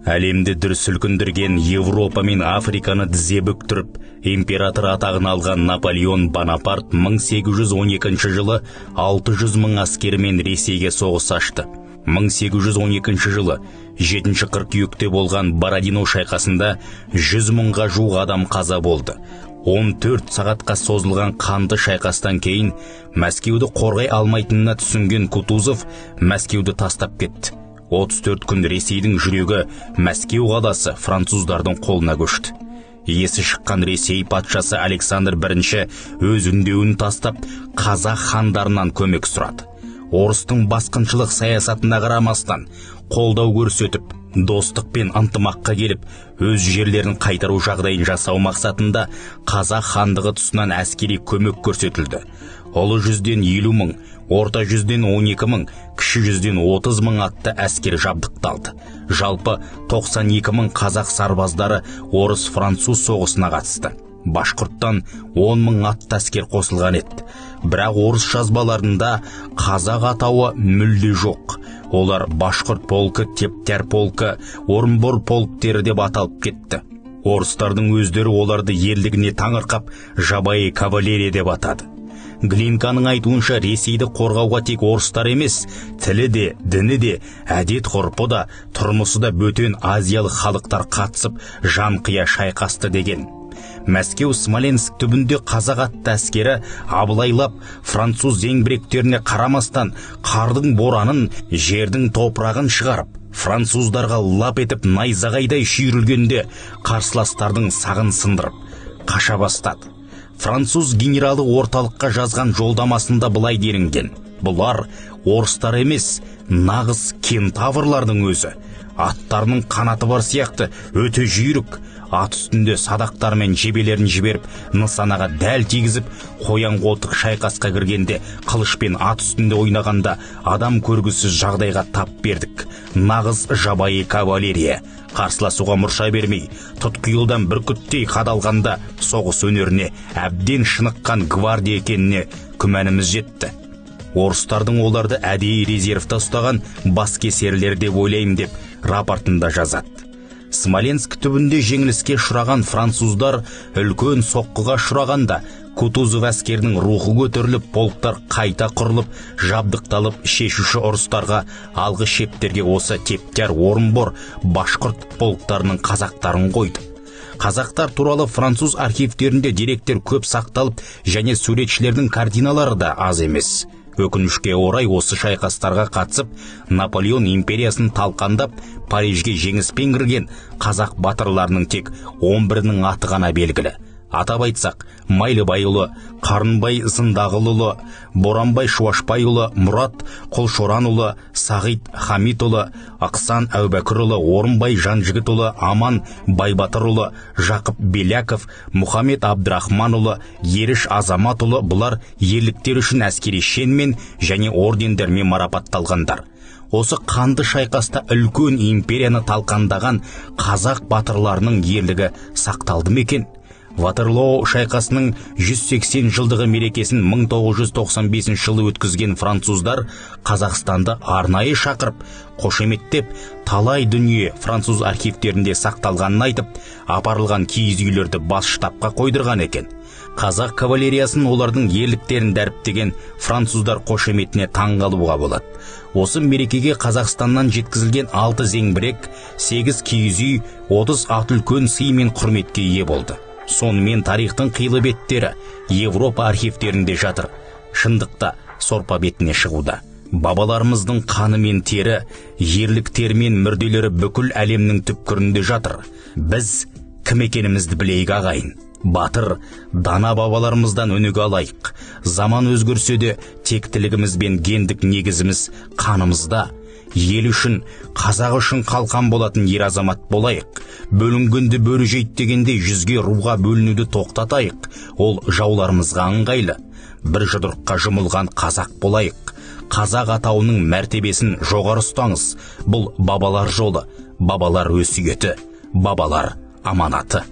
Әлемді дүр сілкіндірген Европа мен Африканы тізе бүктіріп, император атағын алған Наполеон Бонапарт 1812 жылы 600 мың әскерімен Ресейге соғыс ашты. 1812 жылы 7 қыркүйекте болған Бородино шайқасында 100 мыңға жуық адам қаза болды. 14 сағатқа созылған қанды шайқастан кейін Мәскеуді қорғай алмайтынына түсінген Кутузов Мәскеуді тастап кетті. 34 күн Ресейдің жүрегі Мәскеу қаласы француздардың қолына көшті. Есі шыққан Ресей патшасы Александр I өз үндеуін тастап, қазақ хандарынан көмек сұрады. Орыстың басқыншылық саясатына қарамастан қолдау көрсетіп, достық пен ынтымаққа келіп, өз жерлерін қайтару жағдайын жасау мақсатында қазақ хандығы тұсынан әскери көмек көрсетілді. Ұлы жүзден 50 мың, орта жүзден 12 мың, кіші жүзден 30 мың атты әскер жабдықталды. Жалпы 92 мың қазақ сарбаздары орыс-француз соғысына қатысты. Башқұрттан 10 мың атты әскер қосылған еді. Бірақ орыс жазбаларында қазақ атауы мүлде жоқ. Олар Башқұрт полкі, Тептер полкі, Орынбор полктері деп аталып кетті. Орыстардың өздері оларды ерлігіне таңырқап, жабайы кавалерия деп атады. Глинканың айтуынша Ресейді қорғауға тек орыстар емес, тілі де, діні де, әдет ғұрпы да, тұрмысы да бөтен азиялық халықтар қатысып, жанқия шайқасты деген. Мәскеу Смоленск түбінде қазақ атты әскері абылайлап, француз зеңбіректеріне қарамастан, қардың боранын, жердің топырағын шығарып, француздарға лап етіп найзағайдай шүйірілгенде қарсыластардың сағын сындырып, қаша бастады. Француз генералы орталыққа жазған жолдамасында былай делінген: бұлар орыстар емес, нағыз кентаврлардың өзі. Аттарының қанаты бар сияқты, өте жүйрік. Ат үстінде садақтар мен жебелерін жіберіп, нысанаға дәл тигізіп, қоян қолтық шайқасқа кіргенде, қылышпен ат үстінде ойнағанда адам көргісіз жағдайға тап бердік. Нағыз жабайы кавалерия. Қарсыласуға мұрша бермей, тұтқиылдан бүркіттей қадалғанда соғыс өнеріне әбден шыныққан гвардия екеніне күмәніміз жетті. Орыстардың оларды әдейі резервта ұстаған баскесерлер деп ойлаймын деп рапортында жазады. Смоленск түбінде жеңіліске ұшыраған француздар үлкен соққыға ұшырағанда Кутузов әскерінің рухы көтеріліп, полктар қайта құрылып, жабдықталып, шешуші ұрыстарға алғы шептерге осы Тептер, Орынбор, Башқұрт полктарының қазақтарын қойды. Қазақтар туралы француз архивтерінде деректер көп сақталып, және суретшілердің картиналары да аз емес. Өкінішке орай осы шайқастарға қатысып, Наполеон империясын талқандап, Парижге жеңіспен кірген қазақ батырларының тек 11-нің аты ғана белгілі. Атап айтсақ, Майлыбайұлы, Қарынбай Зындағылұлы, Боранбай Шуашбайұлы, Мұрат Құлшоранұлы, Сағит Хамитұлы, Ақсан Әубәкірұлы, Орынбай Жанжігітұлы, Аман Байбатырұлы, Жақып Беляков, Мұхаммед Абдрахманұлы, Еріш Азаматұлы, бұлар ерліктер үшін әскери шенмен және ордендермен марапатталғандар. Осы қанды шайқаста үлкен империяны талқандаған қазақ батырларының ерлігі сақталды ма екен? Ватерлоо шайқасының 180 жылдығы мерекесін 1995 жылы өткізген француздар Қазақстанды арнайы шақырып, қошеметтеп, талай дүние француз архивтерінде сақталғанын айтып, апарылған киіз үйлерді бас штабқа қойдырған екен. Қазақ кавалериясын олардың ерліктерін дәріптеген француздар қошеметіне таңғалуға болады. Осы мерекеге Қазақстаннан жеткізілген 6 зеңбірек, 8 киіз үй, 30 ат үлкен сый мен құрметке ие болды. Сонымен тарихтың қилы беттері Европа архивтерінде жатыр. Шындықта сорпа бетіне шығуда. Бабаларымыздың қаны мен тері, ерліктері мен мүрделері бүкіл әлемнің түпкірінде жатыр. Біз кім екенімізді білейік ағайын. Батыр, дана бабаларымыздан өнеге алайық. Заман өзгерсе де тектілігіміз бен гендік негізіміз қанымызда. Ел үшін, қазақ үшін қалқан болатын ер азамат болайық. Бөлінгенді бөрі жейт дегенде 100-ге руға бөлінуді тоқтатайық. Ол жауларымызға ыңғайлы. Бір жұдырыққа жұмылған қазақ болайық. Қазақ атауының мәртебесін жоғары ұстаңыз. Бұл бабалар жолы, бабалар өсиеті, бабалар аманаты.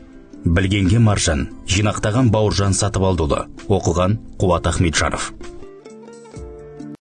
Білгенге маржан, жинақтаған Бауыржан Сатыбалдыұлы, оқыған Қуат Ахметжанов.